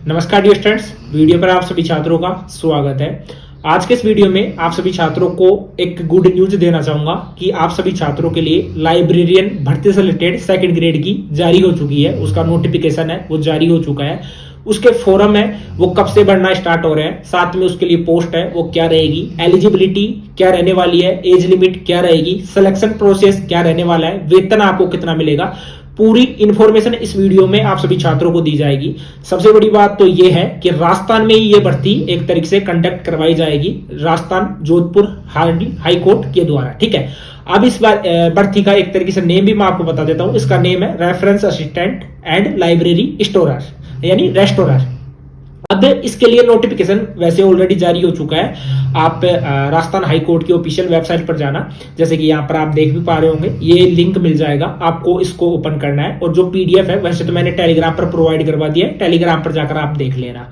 नमस्कार dear students, video पर आप सभी छात्रों का स्वागत है। आज के इस वीडियो में आप सभी छात्रों को एक गुड न्यूज देना चाहूंगा कि आप सभी छात्रों के लिए लाइब्रेरियन भर्ती से रिलेटेड सेकंड ग्रेड की जारी हो चुकी है। उसका नोटिफिकेशन है वो जारी हो चुका है। उसके फॉर्म है वो कब से भरना स्टार्ट हो रहे हैं, साथ में उसके लिए पोस्ट है वो क्या रहेगी, एलिजिबिलिटी क्या रहने वाली है, एज लिमिट क्या रहेगी, सिलेक्शन प्रोसेस क्या रहने वाला है, वेतन आपको कितना मिलेगा, पूरी इंफॉर्मेशन इस वीडियो में आप सभी छात्रों को दी जाएगी। सबसे बड़ी बात तो यह है कि राजस्थान में ही यह भर्ती एक तरीके से कंडक्ट करवाई जाएगी, राजस्थान जोधपुर हाई कोर्ट के द्वारा। ठीक है, अब इस बार भर्ती का एक तरीके से नेम भी मैं आपको बता देता हूं। इसका नेम है रेफरेंस असिस्टेंट एंड लाइब्रेरी स्टोरर, यानी रेस्टोरर। अब इसके लिए नोटिफिकेशन वैसे ऑलरेडी जारी हो चुका है। आप राजस्थान हाई कोर्ट की ऑफिशियल वेबसाइट पर जाना, जैसे कि यहाँ पर आप देख भी पा रहे होंगे, ये लिंक मिल जाएगा आपको, इसको ओपन करना है। और जो पीडीएफ है वैसे तो मैंने टेलीग्राम पर प्रोवाइड करवा दिया है, टेलीग्राम पर जाकर आप देख लेना।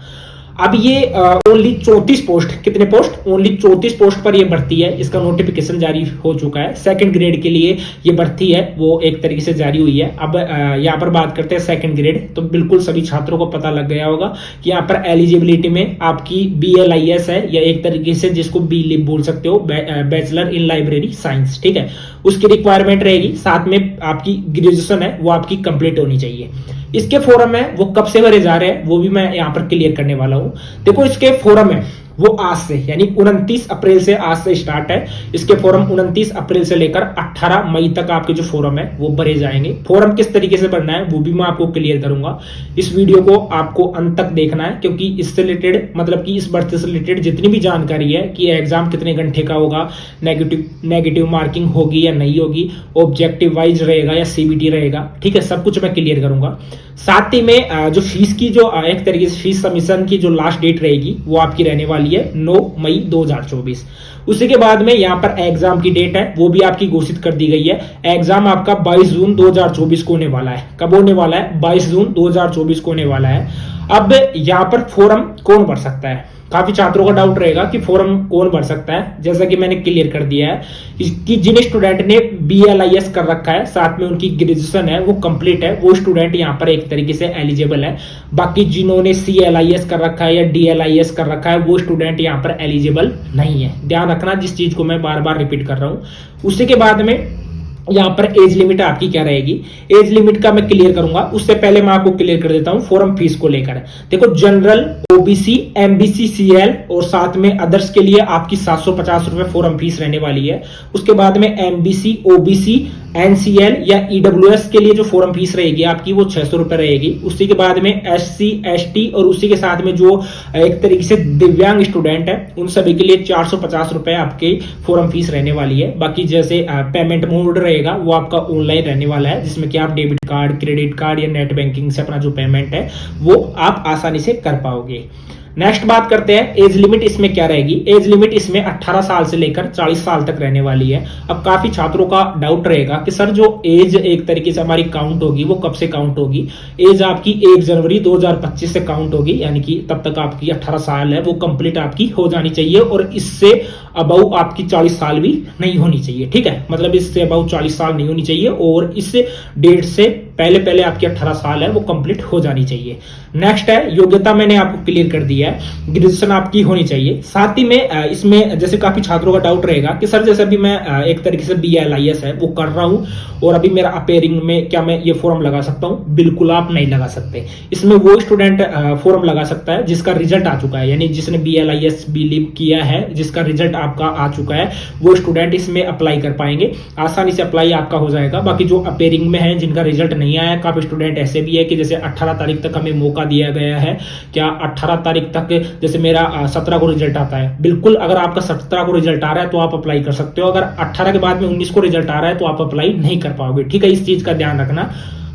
अब ये ओनली 34 पोस्ट, कितने पोस्ट, ओनली 34 पोस्ट पर ये भर्ती है। इसका नोटिफिकेशन जारी हो चुका है। सेकंड ग्रेड के लिए ये भर्ती है वो एक तरीके से जारी हुई है। अब यहाँ पर बात करते हैं सेकंड ग्रेड, तो बिल्कुल सभी छात्रों को पता लग गया होगा कि यहाँ पर एलिजिबिलिटी में आपकी BLIS है, या एक तरीके से जिसको बी लिब बोल सकते हो, बैचलर इन लाइब्रेरी साइंस। ठीक है, उसकी रिक्वायरमेंट रहेगी। साथ में आपकी ग्रेजुएशन है वो आपकी कंप्लीट होनी चाहिए। इसके फोरम है वो कब से भरे जा रहे हैं वो भी मैं यहाँ पर क्लियर करने वाला हूं। देखो, इसके फोरम है वो आज से, यानी 29 अप्रैल से आज से स्टार्ट है। इसके फोरम 29 अप्रैल से लेकर 18 मई तक आपके जो फोरम है वो भरे जाएंगे। फोरम किस तरीके से भरना है वो भी मैं आपको क्लियर करूंगा। इस वीडियो को आपको अंत तक देखना है, क्योंकि इससे रिलेटेड, मतलब कि इस भर्ती से रिलेटेड जितनी भी जानकारी है कि एग्जाम कितने घंटे का होगा, नेगेटिव मार्किंग होगी या नहीं होगी, ऑब्जेक्टिव वाइज रहेगा या CBT रहेगा, ठीक है, सब कुछ मैं क्लियर करूंगा। साथ ही में जो फीस की जो एक तरीके से फीस सबमिशन की जो लास्ट डेट रहेगी वो आपकी रहने वाली है 9 मई 2024। उसी के बाद में यहाँ पर एग्जाम की डेट है वो भी आपकी घोषित कर दी गई है। एग्जाम आपका 22 जून 2024 को होने वाला है। कब होने वाला है? 22 जून 2024 को होने वाला है। अब यहाँ पर फॉर्म कौन भर सकता है? काफी छात्रों का डाउट रहेगा कि फॉर्म कौन भर सकता है। जैसा कि मैंने क्लियर कर दिया है कि जिन स्टूडेंट ने BLIS कर रखा है, साथ में उनकी ग्रेजुएशन है वो कंप्लीट है, वो स्टूडेंट यहाँ पर एक तरीके से एलिजिबल है। बाकी जिन्होंने CLIS कर रखा है या DLIS कर रखा है वो स्टूडेंट यहाँ पर एलिजिबल नहीं है। ध्यान रखना, जिस चीज को मैं बार बार रिपीट कर रहा हूँ। उसी के बाद में यहाँ पर एज लिमिट आपकी क्या रहेगी, एज लिमिट का मैं क्लियर करूंगा। उससे पहले मैं आपको क्लियर कर देता हूं फॉर्म फीस को लेकर। देखो, जनरल, OBC, MBC, CL और साथ में अदर्स के लिए आपकी 750 रुपए फॉर्म फीस रहने वाली है। उसके बाद में MBC, OBC, NCL या EWS के लिए जो फॉर्म फीस रहेगी आपकी वो 600 रुपए रहेगी। उसी के बाद में SC, ST और उसी के साथ में जो एक तरीके से दिव्यांग स्टूडेंट है उन सभी के लिए 450 रुपए आपके फॉर्म फीस रहने वाली है। बाकी जैसे पेमेंट मोड रहेगा वो आपका ऑनलाइन रहने वाला है, जिसमें कि आप डेबिट कार्ड, क्रेडिट कार्ड या नेट बैंकिंग से अपना जो पेमेंट है वो आप आसानी से कर पाओगे। नेक्स्ट बात करते हैं एज लिमिट इसमें क्या रहेगी। एज लिमिट इसमें 18 साल से लेकर 40 साल तक रहने वाली है। अब काफी छात्रों का डाउट रहेगा कि सर जो एज एक तरीके से हमारी काउंट होगी वो कब से काउंट होगी। एज आपकी 1 जनवरी 2025 से काउंट होगी, यानी कि तब तक आपकी 18 साल है वो कंप्लीट आपकी हो जानी चाहिए, और इससे अबव आपकी 40 साल भी नहीं होनी चाहिए। ठीक है, मतलब इससे अबव 40 साल नहीं होनी चाहिए, और इस डेट से पहले आपकी 18 साल है वो कंप्लीट हो जानी चाहिए। नेक्स्ट है योग्यता, मैंने आपको क्लियर कर दिया है, ग्रेजुएशन आपकी होनी चाहिए। साथ ही में इसमें जैसे काफी छात्रों का डाउट रहेगा कि सर जैसे अभी मैं एक तरीके से BLIS है वो कर रहा हूं और अभी मेरा अपेयरिंग में क्या मैं ये फॉर्म लगा सकता हूं? बिल्कुल आप नहीं लगा सकते। इसमें वो स्टूडेंट फॉर्म लगा सकता है जिसका रिजल्ट आ चुका है, यानी जिसने BLIS B.Liv किया है, जिसका रिजल्ट आपका आ चुका है, वो स्टूडेंट इसमें अप्लाई कर पाएंगे। आसानी से अप्लाई आपका हो जाएगा। बाकी जो अपेयरिंग में है, जिनका रिजल्ट नहीं आया, काफी स्टूडेंट ऐसे भी है कि जैसे 18 तारीख तक हमें मौका दिया गया है, क्या 18 तारीख तक, जैसे मेरा 17 को रिजल्ट आता है, बिल्कुल अगर आपका 17 को रिजल्ट आ रहा है तो आप अप्लाई कर सकते हो। अगर 18 के बाद में 19 को रिजल्ट आ रहा है तो आप अप्लाई नहीं कर पाओगे। ठीक है, इस चीज का ध्यान रखना।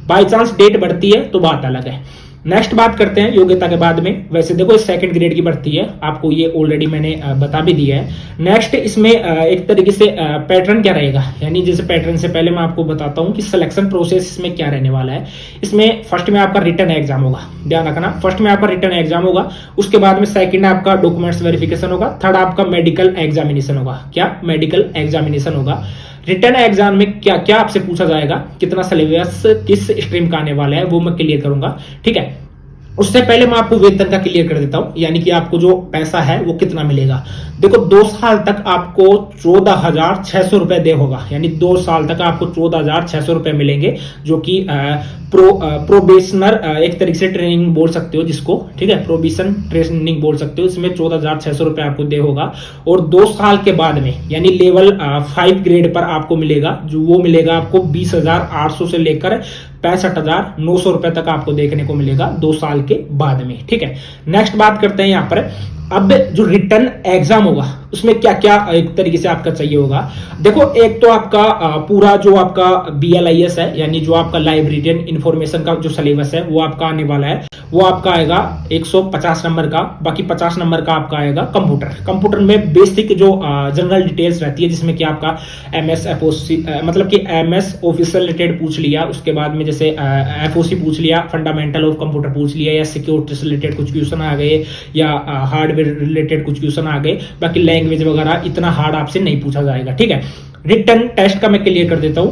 बाई चांस डेट बढ़ती है तो बात अलग है। नेक्स्ट बात करते हैं योग्यता के बाद में। वैसे देखो, सेकंड ग्रेड की भर्ती है, आपको ये ऑलरेडी मैंने बता भी दिया है। नेक्स्ट इसमें एक तरीके से पैटर्न क्या रहेगा, यानी जैसे पैटर्न से पहले मैं आपको बताता हूं कि सिलेक्शन प्रोसेस इसमें क्या रहने वाला है। इसमें फर्स्ट में आपका रिटन एग्जाम होगा, ध्यान रखना, फर्स्ट में आपका रिटन एग्जाम होगा। उसके बाद में सेकंड आपका डॉक्यूमेंट्स वेरिफिकेशन होगा। थर्ड आपका मेडिकल एग्जामिनेशन होगा। क्या? मेडिकल एग्जामिनेशन होगा। रिटर्न एग्जाम में क्या क्या आपसे पूछा जाएगा, कितना सिलेबस किस स्ट्रीम का आने वाला है वो मैं क्लियर करूंगा। ठीक है, उससे पहले मैं आपको वेतन का क्लियर कर देता हूं, यानी कि आपको जो पैसा है वो कितना मिलेगा। देखो 2 साल तक आपको 14,600 रुपए दे होगा, यानी 2 साल तक आपको 14,600 रुपए मिलेंगे, जो कि प्रोबेशनर एक तरीके से ट्रेनिंग बोल सकते हो जिसको, ठीक है, प्रोबेशन ट्रेनिंग बोल सकते हो। इसमें 14,600 रुपए आपको दे होगा। और 2 साल के बाद में यानी लेवल 5 ग्रेड पर आपको मिलेगा, जो वो मिलेगा आपको 20,800 से लेकर 65,900 रुपए तक आपको देखने को मिलेगा 2 साल के बाद में, ठीक है। नेक्स्ट बात करते हैं यहाँ पर, अब जो रिटर्न एग्जाम होगा उसमें क्या क्या एक तरीके से आपका चाहिए होगा। देखो एक तो आपका पूरा जो आपका BLIS है, यानी जो आपका लाइब्रेरियन इंफॉर्मेशन का जो सिलेबस है वो आपका आने वाला है। वो आपका आएगा 150 नंबर का, बाकी 50 नंबर का आपका आएगा कंप्यूटर में बेसिक जो जनरल डिटेल्स रहती है, जिसमें कि आपका MS FOC मतलब कि MS ऑफिस से रिलेटेड पूछ लिया, उसके बाद में जैसे FOC पूछ लिया, फंडामेंटल ऑफ कंप्यूटर पूछ लिया, या सिक्योरिटी से रिलेटेड कुछ क्वेश्चन आ गए, या हार्डवेयर रिलेटेड कुछ क्वेश्चन आ गए। बाकी लैंग्वेज वगैरह इतना हार्ड आपसे नहीं पूछा जाएगा, ठीक है। रिटर्न टेस्ट का मैं क्लियर कर देता हूं।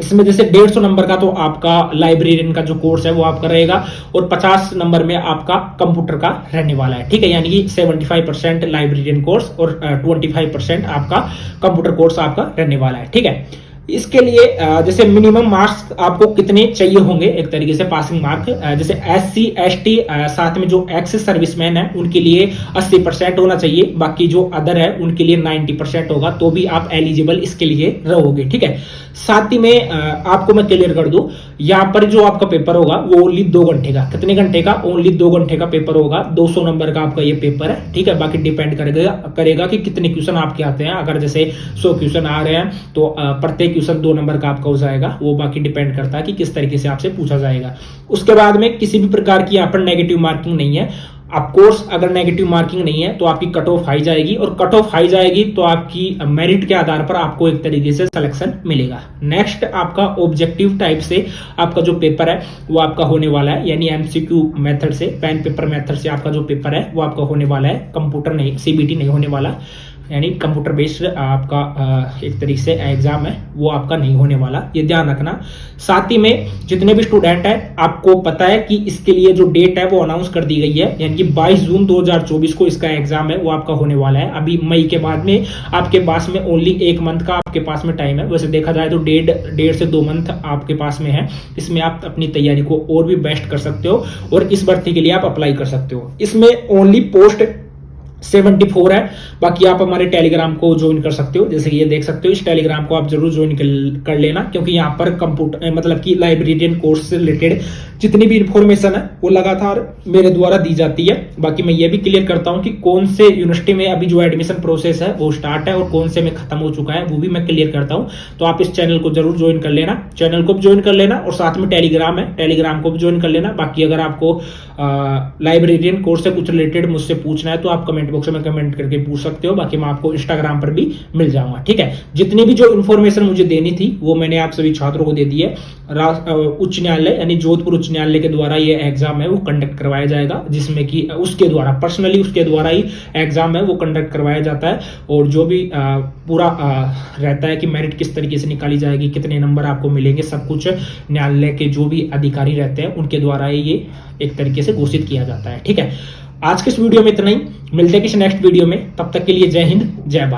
इसमें जैसे 150 नंबर का तो आपका लाइब्रेरियन का जो कोर्स है वो आपका रहेगा, और 50 नंबर में आपका कंप्यूटर का रहने वाला है, ठीक है। यानी कि 75% लाइब्रेरियन कोर्स और 25% आपका कंप्यूटर कोर्स आपका रहने वाला है, ठीक है। इसके लिए जैसे मिनिमम मार्क्स आपको कितने चाहिए होंगे, एक तरीके से पासिंग मार्क, जैसे SC ST साथ में जो एक्स सर्विसमैन है उनके लिए 80% होना चाहिए, बाकी जो अदर है उनके लिए 90% होगा, तो भी आप एलिजिबल इसके लिए रहोगे, ठीक है। साथ ही में आपको मैं क्लियर कर दूं, यहाँ पर जो आपका पेपर होगा वो ओनली 2 घंटे का, कितने घंटे का, ओनली 2 घंटे का पेपर होगा। 200 नंबर का आपका ये पेपर है, ठीक है। बाकी डिपेंड करेगा कि कितने क्वेश्चन आपके आते हैं। अगर जैसे 100 क्वेश्चन आ रहे हैं तो प्रत्येक क्वेश्चन 2 नंबर का आपका हो जाएगा। वो बाकी डिपेंड करता है कि किस तरीके से आपसे पूछा जाएगा। उसके बाद में किसी भी प्रकार की यहाँ पर नेगेटिव मार्किंग नहीं है। ऑफ कोर्स अगर नेगेटिव मार्किंग नहीं है तो आपकी कट ऑफ हाई जाएगी, और कट ऑफ हाई जाएगी तो आपकी मेरिट के आधार पर आपको एक तरीके से सिलेक्शन मिलेगा। नेक्स्ट आपका ऑब्जेक्टिव टाइप से आपका जो पेपर है वो आपका होने वाला है, यानी MCQ मेथड से, पेन पेपर मेथड से आपका जो पेपर है वो आपका होने वाला है। कंप्यूटर नहीं, CBT नहीं होने वाला, यानी कंप्यूटर बेस्ड आपका एक तरीके से एग्जाम है वो आपका नहीं होने वाला, ये ध्यान रखना। साथ ही में जितने भी स्टूडेंट हैं आपको पता है कि इसके लिए जो डेट है वो अनाउंस कर दी गई है, यानी कि 22 जून 2024 को इसका एग्जाम है वो आपका होने वाला है। अभी मई के बाद में आपके पास में ओनली 1 मंथ का आपके पास में टाइम है। वैसे देखा जाए तो 1.5 से 2 मंथ आपके पास में है। इसमें आप अपनी तैयारी को और भी बेस्ट कर सकते हो, और इस भर्ती के लिए आप अप्लाई कर सकते हो। इसमें ओनली पोस्ट 74 है। बाकी आप हमारे टेलीग्राम को ज्वाइन कर सकते हो, जैसे कि ये देख सकते हो, इस टेलीग्राम को आप जरूर ज्वाइन कर लेना, क्योंकि यहाँ पर कंप्यूटर मतलब कि लाइब्रेरियन कोर्स से रिलेटेड जितनी भी इंफॉर्मेशन है वो लगातार मेरे द्वारा दी जाती है। बाकी मैं ये भी क्लियर करता हूँ कि कौन से यूनिवर्सिटी में अभी जो एडमिशन प्रोसेस है वो स्टार्ट है और कौन से में खत्म हो चुका है, वो भी मैं क्लियर करता हूँ। तो आप इस चैनल को जरूर ज्वाइन कर लेना, चैनल को भी ज्वाइन कर लेना, और साथ में टेलीग्राम है, टेलीग्राम को भी ज्वाइन कर लेना। बाकी अगर आपको लाइब्रेरियन कोर्स से कुछ रिलेटेड मुझसे पूछना है तो आप कमेंट बॉक्स में कमेंट करके पूछ सकते हो। बाकी मैं आपको इंस्टाग्राम पर भी मिल जाऊंगा, ठीक है। जितनी भी जो इन्फॉर्मेशन मुझे देनी थी वो मैंने आप सभी छात्रों को दे दी है। उच्च न्यायालय यानी जोधपुर उच्च न्यायालय के द्वारा ये एग्जाम है वो कंडक्ट करवाया जाएगा, जिसमें कि उसके द्वारा पर्सनली उसके द्वारा ही एग्जाम है वो कंडक्ट करवाया जाता है। और जो भी पूरा रहता है कि मेरिट किस तरीके से निकाली जाएगी, कितने नंबर आपको मिलेंगे, सब कुछ न्यायालय के जो भी अधिकारी रहते हैं उनके द्वारा ये एक तरीके से घोषित किया जाता है, ठीक है। आज के इस वीडियो में इतना ही, मिलते हैं किसी नेक्स्ट वीडियो में, तब तक के लिए जय हिंद जय भारत।